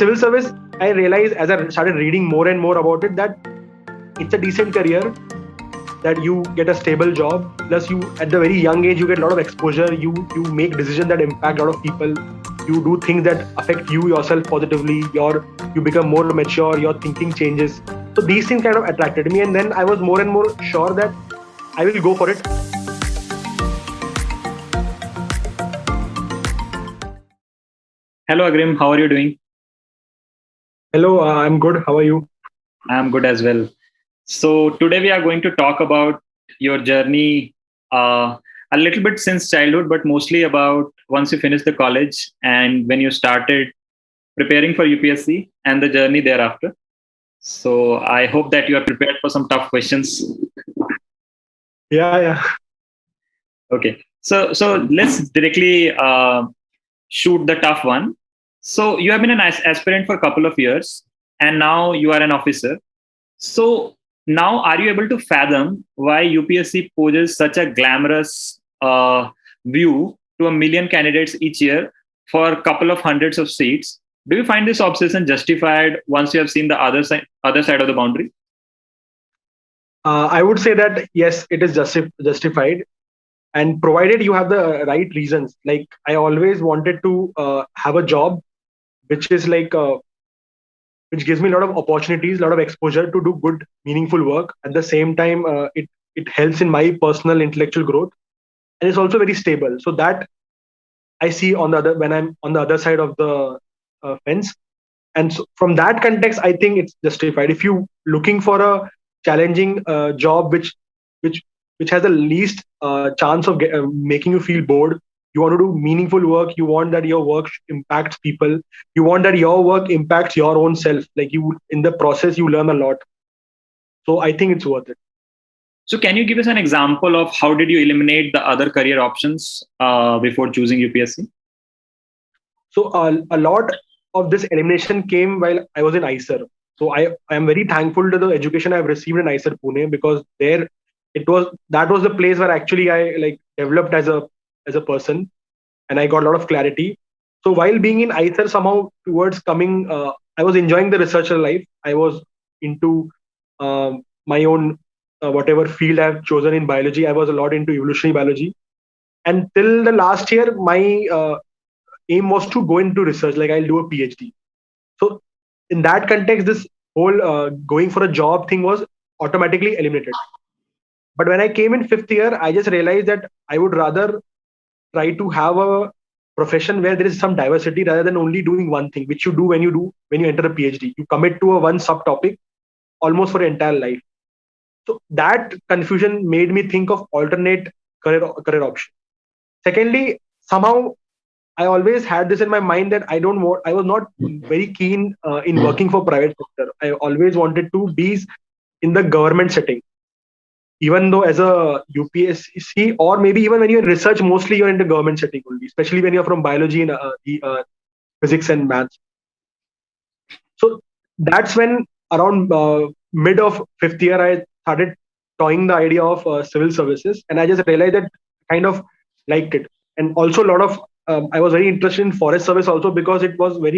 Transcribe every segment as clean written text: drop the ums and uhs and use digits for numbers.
civil service, I realized as I started reading more and more about it that it's a decent career, that you get a stable job, plus you at the very young age you get a lot of exposure, you make decisions that impact a lot of people, you do things that affect you yourself positively, you become more mature, your thinking changes. So these things kind of attracted me, and then I was more and more sure that I will go for it. Hello Agrim, how are you doing? Hello, I'm good. How are you? I'm good as well. So today we are going to talk about your journey a little bit since childhood, but mostly about once you finished the college and when you started preparing for UPSC and the journey thereafter. So I hope that you are prepared for some tough questions. Yeah. Okay. So let's directly shoot the tough one. So you have been an aspirant for a couple of years and now you are an officer. So now are you able to fathom why UPSC poses such a glamorous view to 1 million candidates each year for a couple of hundreds of seats? Do you find this obsession justified once you have seen the other side of the boundary? I would say that yes, it is justified, and provided you have the right reasons. Like I always wanted to have a job which is which gives me a lot of opportunities, a lot of exposure to do good, meaningful work. At the same time, it helps in my personal intellectual growth, and it's also very stable. So that I see on the other when I'm on the other side of the fence, and so from that context, I think it's justified. If you looking for a challenging job which which has the least chance of making you feel bored, you want to do meaningful work, you want that your work impacts people, you want that your work impacts your own self, like you in the process you learn a lot. So I think it's worth it. So can you give us an example of how did you eliminate the other career options before choosing UPSC? So a lot of this elimination came while I was in ISER. So I am very thankful to the education I've received in ISER Pune, because there that was the place where actually I developed as a person, and I got a lot of clarity. So while being in ISER, somehow towards coming, I was enjoying the researcher life. I was into my own whatever field I've chosen in biology. I was a lot into evolutionary biology, and till the last year, my aim was to go into research. Like I'll do a PhD. So in that context, this whole going for a job thing was automatically eliminated. But when I came in fifth year, I just realized that I would rather try to have a profession where there is some diversity rather than only doing one thing, which you do when you enter a PhD. You commit to a one subtopic almost for your entire life. So that confusion made me think of alternate career option. Secondly, somehow I always had this in my mind that I was not very keen in working for private sector. I always wanted to be in the government setting. Even though as a UPSC, or maybe even when you're in research, mostly you're in the government setting only, especially when you're from biology and physics and maths. So that's when around mid of fifth year, I started toying the idea of civil services, and I just realized that I kind of liked it. And also a lot of, I was very interested in forest service also, because it was like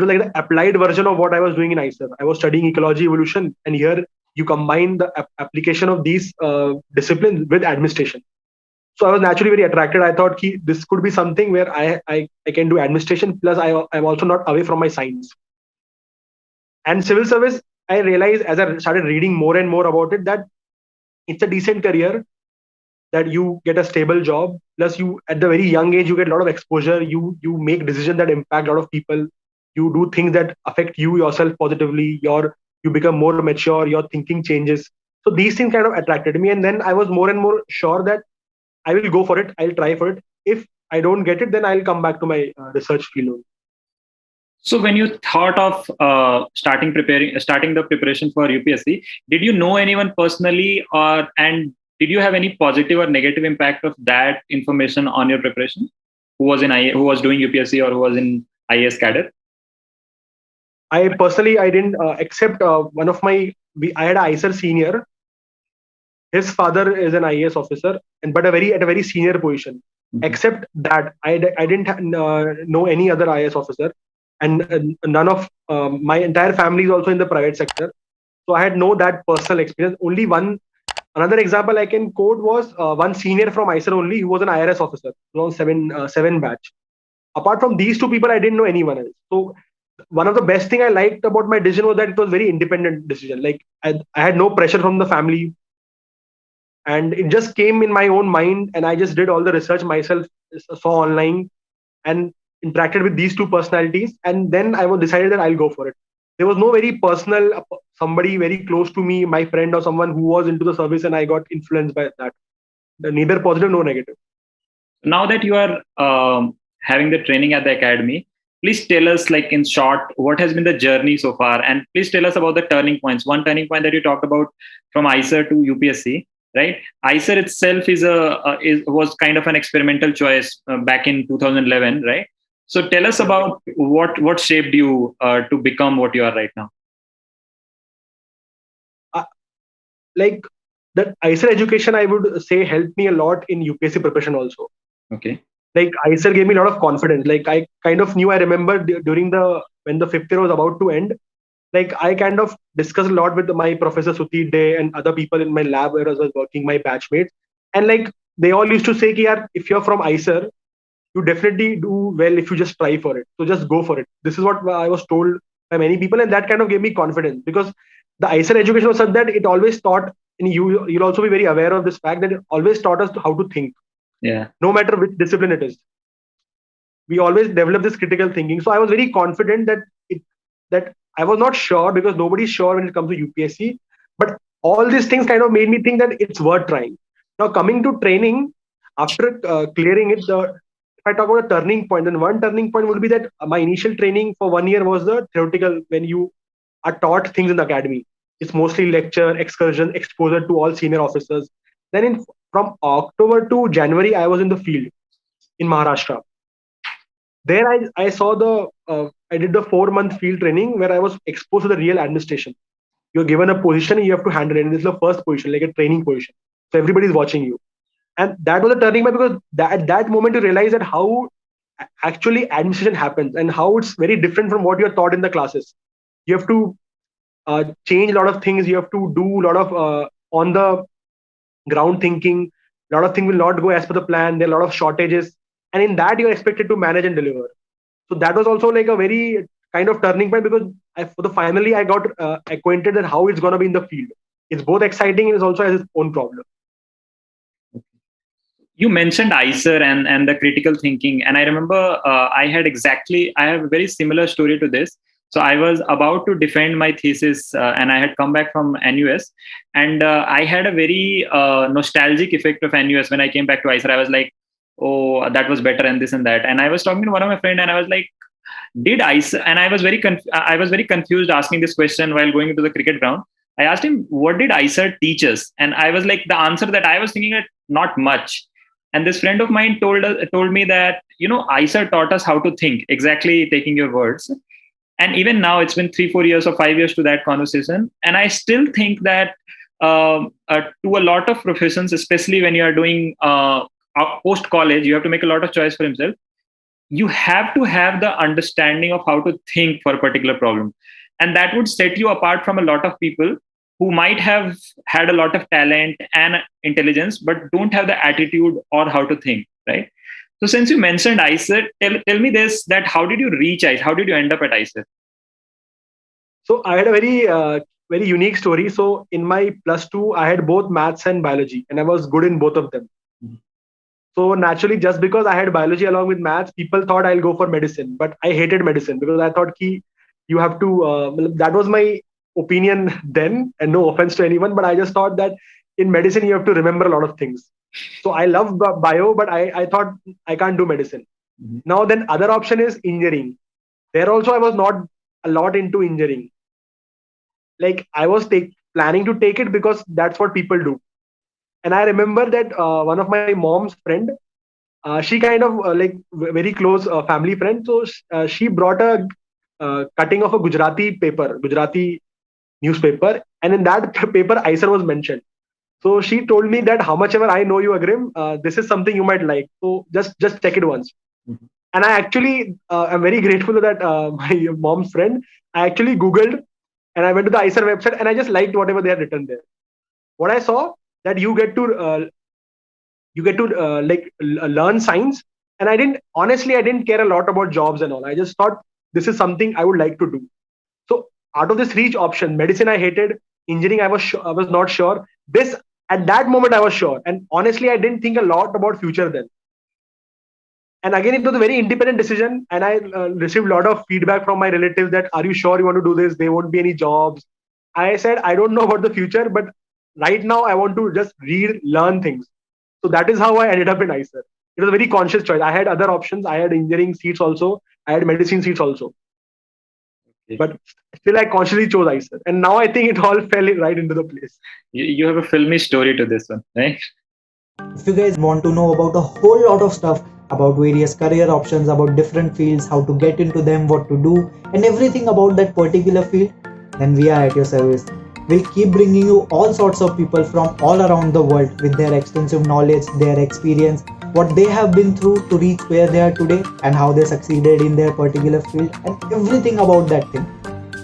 the applied version of what I was doing in ISER. I was studying ecology evolution, and here you combine the application of these disciplines with administration. So I was naturally very attracted. I thought this could be something where I can do administration, plus I'm also not away from my science. And civil service, I realized as I started reading more and more about it that it's a decent career, that you get a stable job, plus you at the very young age you get a lot of exposure, you make decisions that impact a lot of people, you do things that affect you yourself positively, you become more mature, your thinking changes. So these things kind of attracted me, and then I was more and more sure that I will go for it, I'll try for it. If I don't get it, then I'll come back to my research field. So when you thought of starting the preparation for UPSC, did you know anyone personally, and did you have any positive or negative impact of that information on your preparation? Who was doing UPSC or who was in IAS cadre? I personally, I didn't, except one of I had an ISER senior. His father is an IAS officer, but at a very senior position. Mm-hmm. Except that, I didn't know any other IAS officer. and none of my entire family is also in the private sector. So I had no that personal experience. Only one another example I can quote was one senior from ICER only, who was an IRS officer, around seven batch. Apart from these two people, I didn't know anyone else. So one of the best thing I liked about my decision was that it was very independent decision. Like I had no pressure from the family, and it just came in my own mind, and I just did all the research myself, saw online, and interacted with these two personalities, and then I was decided that I'll go for it. There was no very personal somebody very close to me, my friend or someone who was into the service, and I got influenced by that. Neither positive nor negative. Now that you are having the training at the academy, please tell us, like in short, what has been the journey so far, and please tell us about the turning points. One turning point that you talked about from ICER to UPSC, right? ICER itself was kind of an experimental choice back in 2011, right? So tell us about what shaped you to become what you are right now. Like that ICER education, I would say, helped me a lot in UPSC preparation also. Okay. Like ICER gave me a lot of confidence. Like I kind of knew, I remember during when the fifth year was about to end, like I kind of discussed a lot with my professor Suti Day and other people in my lab where I was working, my batchmates. And like they all used to say, ki, yaar, if you're from ICER, you definitely do well if you just try for it. So just go for it. This is what I was told by many people. And that kind of gave me confidence, because the ICER education was such that it always taught, and you'll also be very aware of this fact, that it always taught us how to think. Yeah. No matter which discipline it is, we always develop this critical thinking. So I was very confident that I was not sure, because nobody's sure when it comes to UPSC. But all these things kind of made me think that it's worth trying. Now coming to training, after clearing it, if I talk about a turning point, then one turning point would be that my initial training for 1 year was the theoretical, when you are taught things in the academy. It's mostly lecture, excursion, exposure to all senior officers. Then from October to January, I was in the field in Maharashtra. There I saw I did the 4 month field training where I was exposed to the real administration. You're given a position and you have to handle it. And this is the first position, like a training position. So everybody's watching you. And that was a turning point, because at that moment you realize that how actually administration happens and how it's very different from what you're taught in the classes. You have to change a lot of things. You have to do a lot of on the ground thinking. A lot of things will not go as per the plan. There are a lot of shortages. And in that, you're expected to manage and deliver. So that was also like a very kind of turning point, because finally I got acquainted with how it's going to be in the field. It's both exciting and it also has its own problem. You mentioned ICER and the critical thinking. And I remember I have a very similar story to this. So I was about to defend my thesis and I had come back from NUS, and I had a very nostalgic effect of NUS. When I came back to ICER, I was like, oh, that was better and this and that. And I was talking to one of my friends and I was like, did ICER, and I was very confused asking this question while going into the cricket ground. I asked him, what did ICER teach us? And I was like, the answer that I was thinking, not much. And this friend of mine told me that, ICER taught us how to think, exactly taking your words. And even now, it's been 3-4 years or 5 years to that conversation. And I still think that to a lot of professions, especially when you are doing post-college, you have to make a lot of choice for himself. You have to have the understanding of how to think for a particular problem. And that would set you apart from a lot of people who might have had a lot of talent and intelligence, but don't have the attitude or how to think, right? So since you mentioned ICER, tell me this, that how did you reach ICER? How did you end up at ICER? So I had a very unique story. So in my +2, I had both maths and biology, and I was good in both of them. Mm-hmm. So naturally, just because I had biology along with maths, people thought I'll go for medicine. But I hated medicine, because I thought you have to, that was my opinion then, and no offense to anyone, but I just thought that in medicine, you have to remember a lot of things. So I love bio, but I thought I can't do medicine. Mm-hmm. Now then other option is engineering. There also I was not a lot into engineering. Like I was planning to take it because that's what people do. And I remember that one of my mom's friend, she kind of like very close family friend. So she brought a cutting of a Gujarati newspaper. And in that paper, ICER was mentioned. So she told me that how much ever I know you, Agrim, this is something you might like. So just check it once. Mm-hmm. And I actually, I'm very grateful that my mom's friend, I actually Googled and I went to the ICER website and I just liked whatever they had written there. What I saw that you get to learn science, and I didn't care a lot about jobs and all. I just thought this is something I would like to do. So out of the three options, medicine I hated, engineering I was not sure. This at that moment I was sure, and honestly I didn't think a lot about future then. And again, it was a very independent decision, and I received a lot of feedback from my relatives that, are you sure you want to do this? There won't be any jobs. I said, I don't know about the future, but right now I want to just read, learn things. So that is how I ended up in ICER. It was a very conscious choice. I had other options. I had engineering seats also. I had medicine seats also. Okay. But still I consciously chose ICER. And now I think it all fell right into the place. You have a filmy story to this one, right? If you guys want to know about a whole lot of stuff about various career options, about different fields, how to get into them, what to do, and everything about that particular field, then we are at your service. We'll keep bringing you all sorts of people from all around the world with their extensive knowledge, their experience, what they have been through to reach where they are today, and how they succeeded in their particular field, and everything about that thing.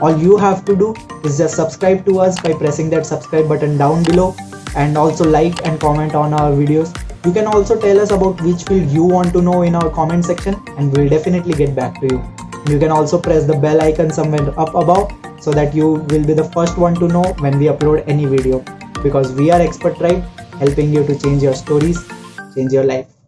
All you have to do is just subscribe to us by pressing that subscribe button down below, and also like and comment on our videos. You can also tell us about which field you want to know in our comment section, and we'll definitely get back to you. You can also press the bell icon somewhere up above so that you will be the first one to know when we upload any video, because we are Expert Tribe, helping you to change your stories, change your life.